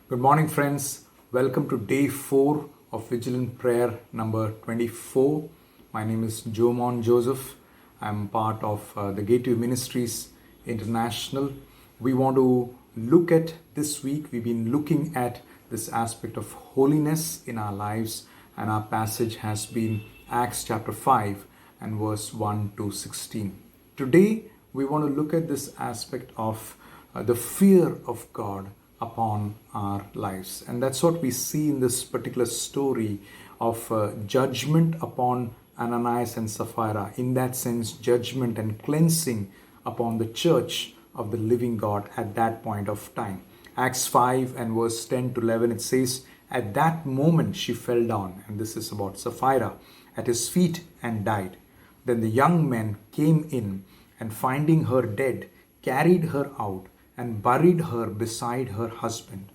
Good morning, friends. Welcome to day 4 of Vigilant Prayer number 24. My name is Jomon Joseph. I'm part of the Gateway Ministries International. We want to look at this week, we've been looking at this aspect of holiness in our lives, and our passage has been Acts chapter 5 and verse 1 to 16. Today, we want to look at this aspect of the fear of God upon our lives. And that's what we see in this particular story of judgment upon Ananias and Sapphira. In that sense, judgment and cleansing upon the church of the living God at that point of time. Acts 5 and verse 10 to 11, it says, "At that moment she fell down," and this is about Sapphira, "at his feet and died. Then the young men came in, and finding her dead, carried her out and buried her beside her husband.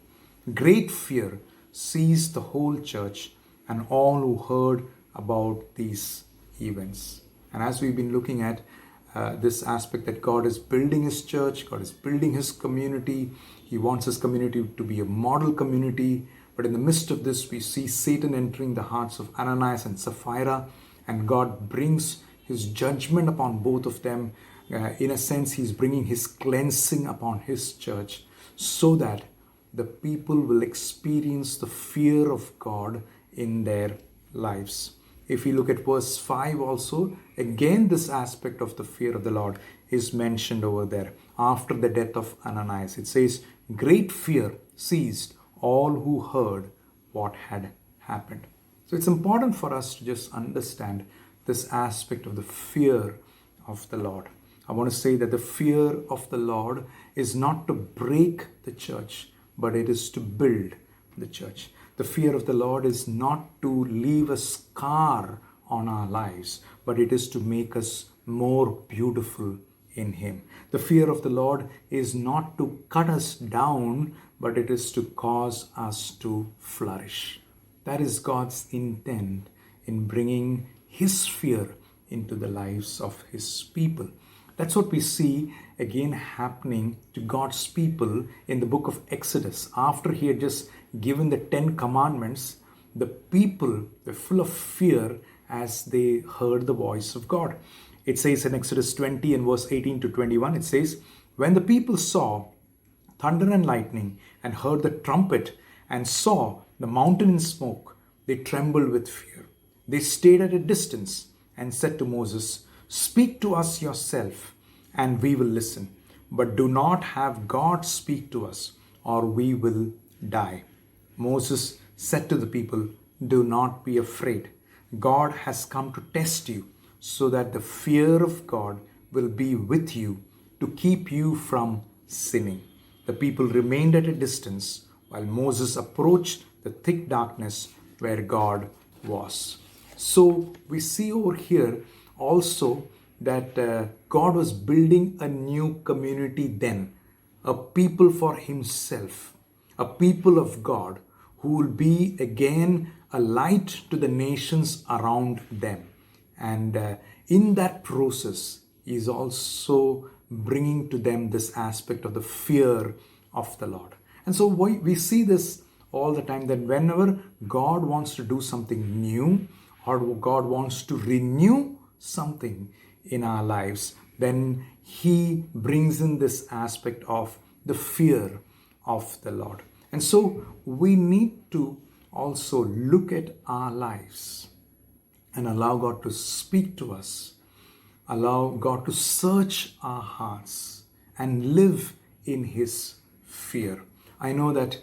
Great fear seized the whole church and all who heard about these events." And as we've been looking at this aspect that God is building His church, God is building His community. He wants His community to be a model community. But in the midst of this, we see Satan entering the hearts of Ananias and Sapphira, and God brings His judgment upon both of them. In a sense, He's bringing His cleansing upon His church so that the people will experience the fear of God in their lives. If we look at verse 5 also, again this aspect of the fear of the Lord is mentioned over there. After the death of Ananias, it says, "Great fear seized all who heard what had happened." So it's important for us to just understand this aspect of the fear of the Lord. I want to say that the fear of the Lord is not to break the church, but it is to build the church. The fear of the Lord is not to leave a scar on our lives, but it is to make us more beautiful in Him. The fear of the Lord is not to cut us down, but it is to cause us to flourish. That is God's intent in bringing His fear into the lives of His people. That's what we see again happening to God's people in the book of Exodus. After He had just given the 10 commandments, the people were full of fear as they heard the voice of God. It says in Exodus 20 and verse 18 to 21, it says, "When the people saw thunder and lightning and heard the trumpet and saw the mountain in smoke, they trembled with fear. They stayed at a distance and said to Moses, 'Speak to us yourself, and we will listen. But do not have God speak to us, or we will die.' Moses said to the people, 'Do not be afraid. God has come to test you, so that the fear of God will be with you to keep you from sinning.' The people remained at a distance while Moses approached the thick darkness where God was." So we see over here also that God was building a new community then, a people for Himself, a people of God who will be again a light to the nations around them. And in that process, He is also bringing to them this aspect of the fear of the Lord. And so we see this all the time, that whenever God wants to do something new, or God wants to renew something in our lives, then He brings in this aspect of the fear of the Lord. And so we need to also look at our lives and allow God to speak to us, allow God to search our hearts and live in His fear. I know that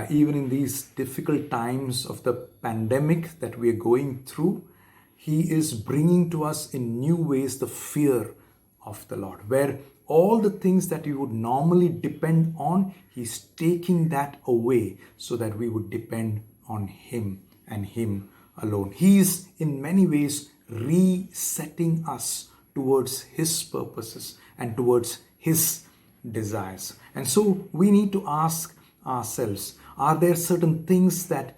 even in these difficult times of the pandemic that we are going through, He is bringing to us in new ways the fear of the Lord, where all the things that we would normally depend on, He's taking that away so that we would depend on Him and Him alone. He is in many ways resetting us towards His purposes and towards His desires. And so we need to ask ourselves, are there certain things that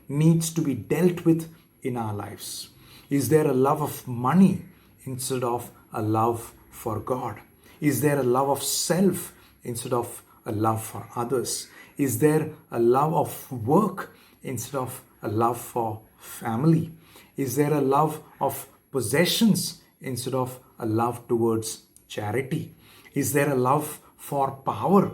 needs to be dealt with in our lives? Is there a love of money instead of a love for God? Is there a love of self instead of a love for others? Is there a love of work instead of a love for family? Is there a love of possessions instead of a love towards charity? Is there a love for power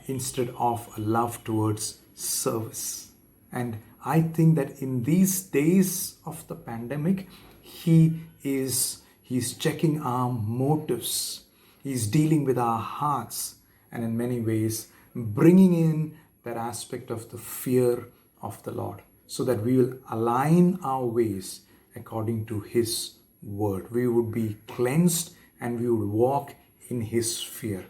instead of a love towards service? And I think that in these days of the pandemic, he's checking our motives. He's dealing with our hearts, and in many ways bringing in that aspect of the fear of the Lord, so that we will align our ways according to His word. We would be cleansed and we would walk in His fear.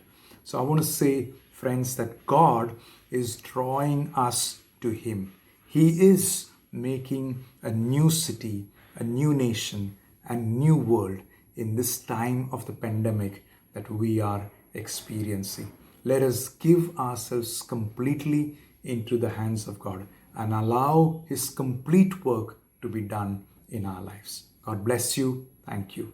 So I want to say, friends, that God is drawing us to Him. He is making a new city, a new nation, and new world in this time of the pandemic that we are experiencing. Let us give ourselves completely into the hands of God and allow His complete work to be done in our lives. God bless you. Thank you.